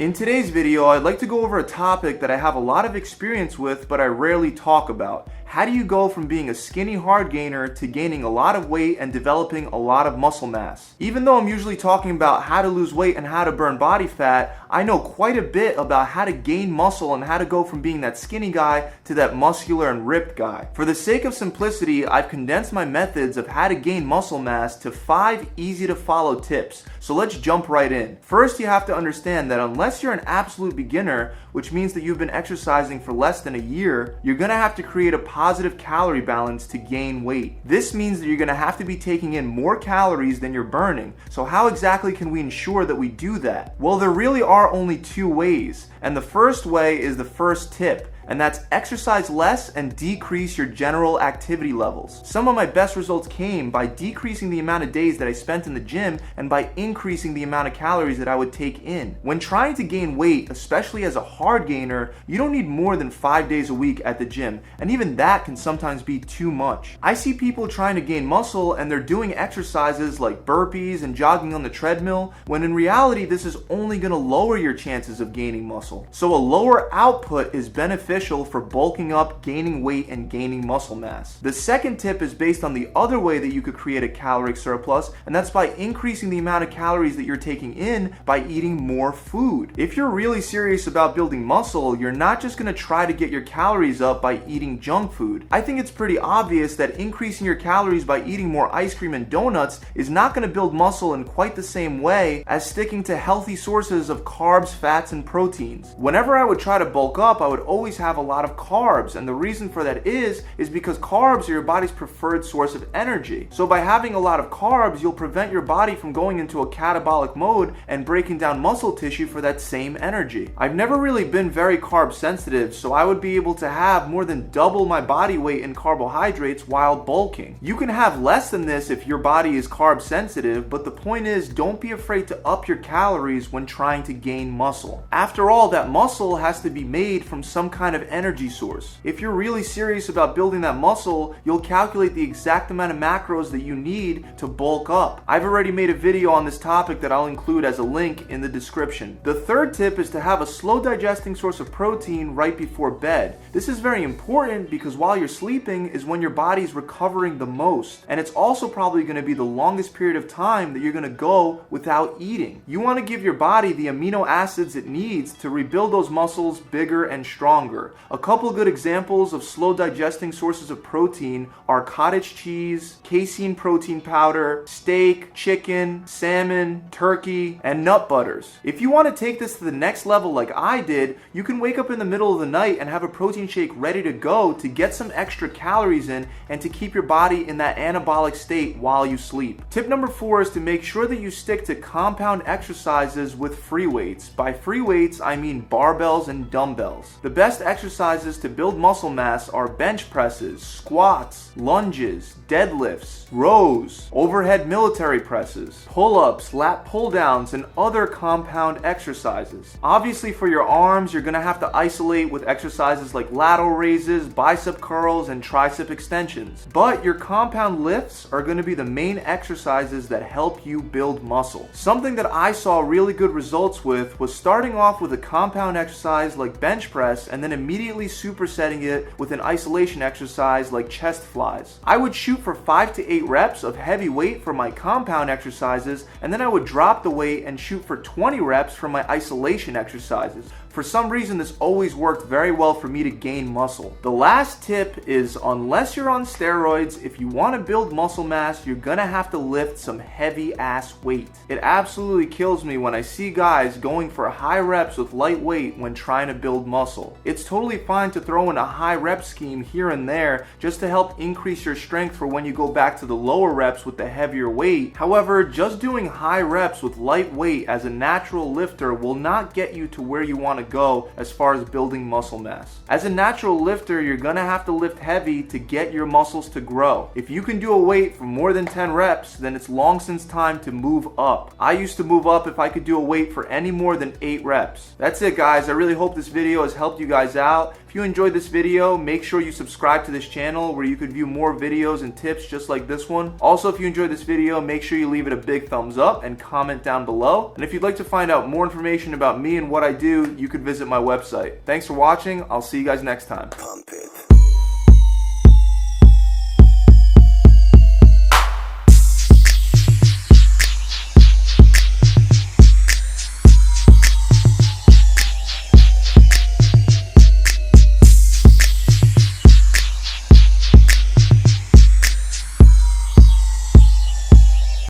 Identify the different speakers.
Speaker 1: In today's video, I'd like to go over a topic that I have a lot of experience with, but I rarely talk about. How do you go from being a skinny hard gainer to gaining a lot of weight and developing a lot of muscle mass? Even though I'm usually talking about how to lose weight and how to burn body fat, I know quite a bit about how to gain muscle and how to go from being that skinny guy to that muscular and ripped guy. For the sake of simplicity, I've condensed my methods of how to gain muscle mass to 5 easy to follow tips. So let's jump right in. First, you have to understand that unless you're an absolute beginner, which means that you've been exercising for less than a year, you're gonna have to create a positive calorie balance to gain weight. This means that you're gonna have to be taking in more calories than you're burning. So how exactly can we ensure that we do that? Well, there really are only 2 ways, and the first way is the first tip, and that's exercise less and decrease your general activity levels. Some of my best results came by decreasing the amount of days that I spent in the gym and by increasing the amount of calories that I would take in. When trying to gain weight, especially as a hard gainer, you don't need more than 5 days a week at the gym, and even that can sometimes be too much. I see people trying to gain muscle and they're doing exercises like burpees and jogging on the treadmill, when in reality this is only going to lower your chances of gaining muscle. So a lower output is beneficial for bulking up, gaining weight, and gaining muscle mass. The second tip is based on the other way that you could create a caloric surplus, and that's by increasing the amount of calories that you're taking in by eating more food. If you're really serious about building muscle, you're not just going to try to get your calories up by eating junk food. I think it's pretty obvious that increasing your calories by eating more ice cream and donuts is not going to build muscle in quite the same way as sticking to healthy sources of carbs, fats, and proteins. Whenever I would try to bulk up, I would always have a lot of carbs, and the reason for that is because carbs are your body's preferred source of energy. So by having a lot of carbs, you'll prevent your body from going into a catabolic mode and breaking down muscle tissue for that same energy. I've never really been very carb sensitive, so I would be able to have more than double my body weight in carbohydrates while bulking. You can have less than this if your body is carb sensitive, but the point is, don't be afraid to up your calories when trying to gain muscle. After all, that muscle has to be made from some kind of energy source. If you're really serious about building that muscle, you'll calculate the exact amount of macros that you need to bulk up. I've already made a video on this topic that I'll include as a link in the description. The third tip is to have a slow digesting source of protein right before bed. This is very important because while you're sleeping is when your body's recovering the most, and it's also probably going to be the longest period of time that you're going to go without eating. You want to give your body the amino acids it needs to rebuild those muscles bigger and stronger. A couple good examples of slow digesting sources of protein are cottage cheese, casein protein powder, steak, chicken, salmon, turkey, and nut butters. If you want to take this to the next level like I did, you can wake up in the middle of the night and have a protein shake ready to go to get some extra calories in and to keep your body in that anabolic state while you sleep. Tip number 4 is to make sure that you stick to compound exercises with free weights. By free weights, I mean barbells and dumbbells. The best exercises to build muscle mass are bench presses, squats, lunges, deadlifts, rows, overhead military presses, pull-ups, lat pull-downs, and other compound exercises. Obviously for your arms, you're going to have to isolate with exercises like lateral raises, bicep curls, and tricep extensions. But your compound lifts are going to be the main exercises that help you build muscle. Something that I saw really good results with was starting off with a compound exercise like bench press and then immediately supersetting it with an isolation exercise like chest flies. I would shoot for 5 to 8 reps of heavy weight for my compound exercises, and then I would drop the weight and shoot for 20 reps for my isolation exercises. For some reason, this always worked very well for me to gain muscle. The last tip is, unless you're on steroids, if you want to build muscle mass, you're gonna have to lift some heavy ass weight. It absolutely kills me when I see guys going for high reps with light weight when trying to build muscle. It's totally fine to throw in a high rep scheme here and there just to help increase your strength for when you go back to the lower reps with the heavier weight. However, just doing high reps with light weight as a natural lifter will not get you to where you want to go as far as building muscle mass. As a natural lifter, you're gonna have to lift heavy to get your muscles to grow. If you can do a weight for more than 10 reps, then it's long since time to move up. I used to move up if I could do a weight for any more than 8 reps. That's it, guys. I really hope this video has helped you guys out. If If you enjoyed this video, make sure you subscribe to this channel where you could view more videos and tips just like this one. Also, if you enjoyed this video, make sure you leave it a big thumbs up and comment down below. And if you'd like to find out more information about me and what I do, you could visit my website. Thanks for watching. I'll see you guys next time.